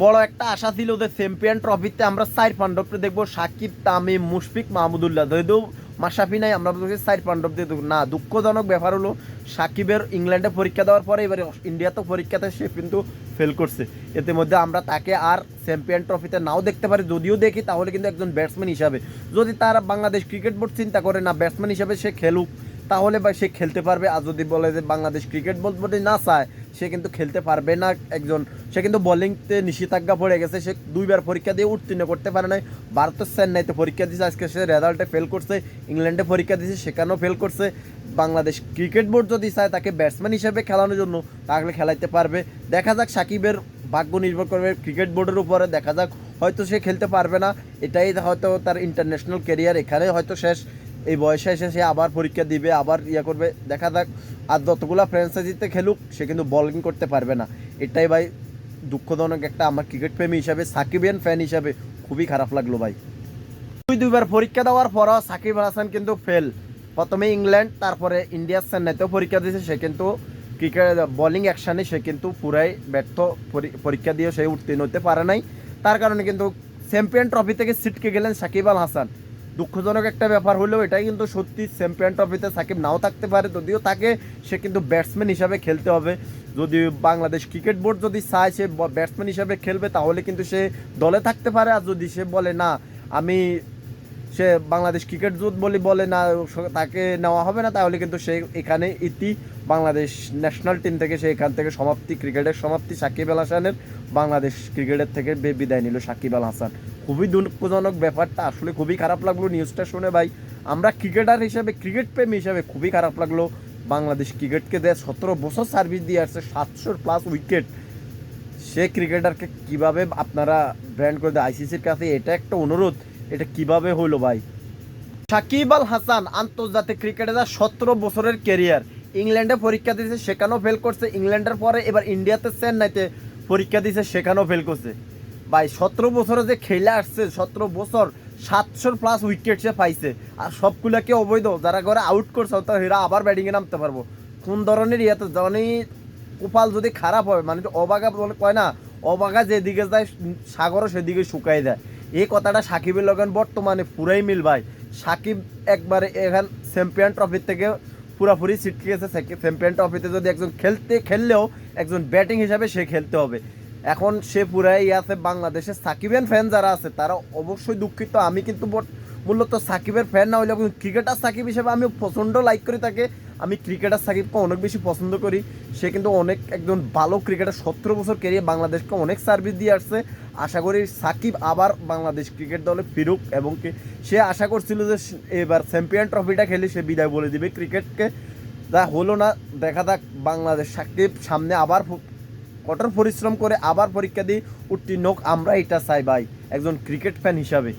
বড় একটা আশা ছিল যে চ্যাম্পিয়ন ট্রফিতে আমরা 4 পাণ্ডবকে দেখবো, সাকিব, তামিম, মুশফিক, মাহমুদুল্লাহ, যদিও মাশরাফি নাই, আমরা বলছি 4 পাণ্ডব দিয়ে দেখব না। দুঃখজনক ব্যাপার হলো সাকিবের ইংল্যান্ডে পরীক্ষা দেওয়ার পরে এবারে ইন্ডিয়াতে পরীক্ষাতে সে কিন্তু ফেল করছে। এতে মধ্যে আমরা তাকে আর চ্যাম্পিয়ন ট্রফিতে নাও দেখতে পারি, যদিও দেখি তাহলে কিন্তু একজন ব্যাটসম্যান হিসাবে, যদি তার বাংলাদেশ ক্রিকেট বোর্ড চিন্তা করে না ব্যাটসম্যান হিসাবে সে খেলুক, তাহলে বা সে খেলতে পারবে। আর যদি বলে যে বাংলাদেশ ক্রিকেট বোর্ড যদি না চায়, সে কিন্তু খেলতে পারবে না। একজন সে কিন্তু বোলিংতে নিষেধাজ্ঞা পড়ে গেছে, সে 2বার পরীক্ষা দিয়ে উত্তীর্ণ করতে পারে নাই। ভারতের চেন্নাইতে পরীক্ষা দিয়েছে, আজকে সে রেজাল্টে ফেল করছে। ইংল্যান্ডে পরীক্ষা দিয়েছে, সেখানেও ফেল করছে। বাংলাদেশ ক্রিকেট বোর্ড যদি চায় তাকে ব্যাটসম্যান হিসেবে খেলানোর জন্য, তাহলে খেলাইতে পারবে। দেখা যাক, সাকিবের ভাগ্য নির্ভর করবে ক্রিকেট বোর্ডের উপরে। দেখা যাক, হয়তো সে খেলতে পারবে না, এটাই হয়তো তার ইন্টারন্যাশনাল ক্যারিয়ার এখানে হয়তো শেষ। এই বয়সে এসে সে আবার পরীক্ষা দিবে, আবার করবে, দেখা যাক। আর যতগুলা ফ্র্যাঞ্চাইজিতে খেলুক, সে কিন্তু বোলিং করতে পারবে না। এটাই ভাই দুঃখজনক একটা, আমার ক্রিকেট প্রেমী হিসাবে, সাকিবিয়ান ফ্যান হিসাবে খুবই খারাপ লাগলো ভাই। 2বার পরীক্ষা দেওয়ার পরও সাকিব আল হাসান কিন্তু ফেল। প্রথমে ইংল্যান্ড, তারপরে ইন্ডিয়া চেন্নাইতেও পরীক্ষা দিয়েছে, সে কিন্তু ক্রিকেট বোলিং অ্যাকশানে সে কিন্তু পুরাই ব্যর্থ। পরীক্ষা দিয়েও সে উত্তীর্ণ হতে পারে নাই। তার কারণে কিন্তু চ্যাম্পিয়ন ট্রফি থেকে ছিটকে গেলেন সাকিব আল হাসান। দুঃখজনক একটা ব্যাপার হলেও এটাই কিন্তু সত্যি, চ্যাম্পিয়ন ট্রফিতে সাকিব নাও থাকতে পারে, যদিও তাকে সে কিন্তু ব্যাটসম্যান হিসাবে খেলতে হবে। যদি বাংলাদেশ ক্রিকেট বোর্ড যদি চায় সে ব্যাটসম্যান হিসাবে খেলবে, তাহলে কিন্তু সে দলে থাকতে পারে। আর যদি সে বলে না, আমি সে বাংলাদেশ ক্রিকেট যদি বলে না, তাকে নেওয়া হবে না, তাহলে কিন্তু সে এখানে ইতি, বাংলাদেশ ন্যাশনাল টিম থেকে সে এখান থেকে সমাপ্তি, ক্রিকেটের সমাপ্তি। সাকিব আল হাসানের বাংলাদেশ ক্রিকেটের থেকে বিদায় নিল সাকিব আল হাসান। খুবই দুঃখজনক ব্যাপারটা, আসলে খুবই খারাপ লাগলো নিউজটা শুনে ভাই। আমরা ক্রিকেটার হিসেবে, ক্রিকেট প্রেমী হিসেবে খুবই খারাপ লাগলো। বাংলাদেশ ক্রিকেটকে দেয় 17 বছর সার্ভিস দিয়ে আসছে, 700+ উইকেট। সে ক্রিকেটারকে কিভাবে আপনারা ব্র্যান্ড করে দেয় আইসিসির কাছে, এটা একটা অনুরোধ, এটা কিভাবে হলো ভাই। সাকিব আল হাসান আন্তর্জাতিক ক্রিকেটে 17 বছরের ক্যারিয়ার। ইংল্যান্ডে পরীক্ষা দিয়েছে, সেখানেও ফেল করছে। ইংল্যান্ডের পরে এবার ইন্ডিয়াতে চেন্নাইতে পরীক্ষা দিয়েছে, সেখানেও ফেল করছে। ভাই 17 বছরে যে খেলে আসছে, 17 বছর 700+ উইকেট সে পাইছে। আর সবগুলোকে অবৈধ, যারা করে আউট করছে হেরা আবার ব্যাটিংয়ে নামতে পারবো। কোন ধরনের ইয়াতে জানি, কপাল যদি খারাপ হয়, মানে অবাগা বলে কয় না, অবাগা যেদিকে যায় সাগরও সেদিকে শুকাই দেয়। এই কথাটা সাকিবের লগেন বর্তমানে পুরাই মিল ভাই। সাকিব একবারে এখান চ্যাম্পিয়ন ট্রফি থেকে পুরাপুরি ছিটকে গেছে। চ্যাম্পিয়ন ট্রফিতে যদি একজন খেললেও একজন ব্যাটিং হিসাবে সে খেলতে হবে। এখন সে পুরাই আছে। বাংলাদেশের সাকিবের ফ্যান যারা আছে তারা অবশ্যই দুঃখিত। আমি কিন্তু মূলত সাকিবের ফ্যান না হইলেও ক্রিকেটার সাকিব হিসেবে আমি প্রচণ্ড লাইক করি তাকে। আমি ক্রিকেটার সাকিবকে অনেক বেশি পছন্দ করি। সে কিন্তু অনেক একজন ভালো ক্রিকেটার, 17 বছর ক্যারিয়ার, বাংলাদেশকে অনেক সার্ভিস দিয়ে আসছে। আশা করি সাকিব আবার বাংলাদেশ ক্রিকেট দলে ফিরুক, এবং সে আশা করছিল যে এবার চ্যাম্পিয়ন ট্রফিটা খেলে সে বিদায় বলে দিবে ক্রিকেটকে। যা হলো না, দেখা যাক। বাংলাদেশ সাকিব সামনে আবার কঠোর পরিশ্রম করে আবার পরীক্ষা দিয়ে উত্তীর্ণ হোক, আমরা এটা চাই ভাই একজন ক্রিকেট ফ্যান হিসাবে।